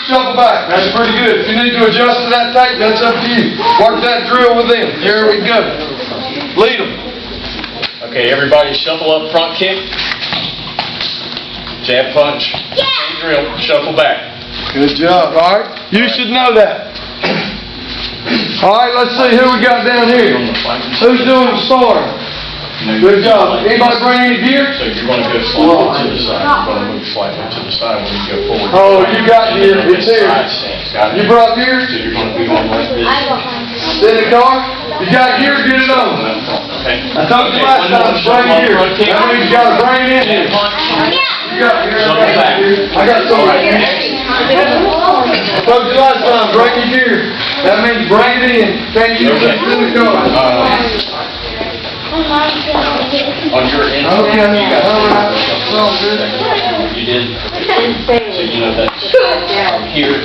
shuffle back. That's pretty good. If you need to adjust to that tape, that's up to you. Work that drill with them. Here we go. Lead them. Okay, everybody shuffle up front kick. Jab punch. Drill. Shuffle back. Good job. All right. You should know that. All right, let's see who we got down here. Who's doing the sparring? Good job. Anybody bring any gear? So you're going to go slightly to the side. You're going to move slightly to the side when you go forward. Oh, you got gear. It's here. Side stance. Got it. You brought gear? So you're going to be on like this. In the car? You got gear? Get it on. Okay. I talked to you last time. Bring gear. That means you got to bring it in here. You got gear. I got some right here. I told you last time, bring your gear. That means bring it in. Can't use it in the car. On your end. Okay. You got All right. It's all good. You did. So you know that's from here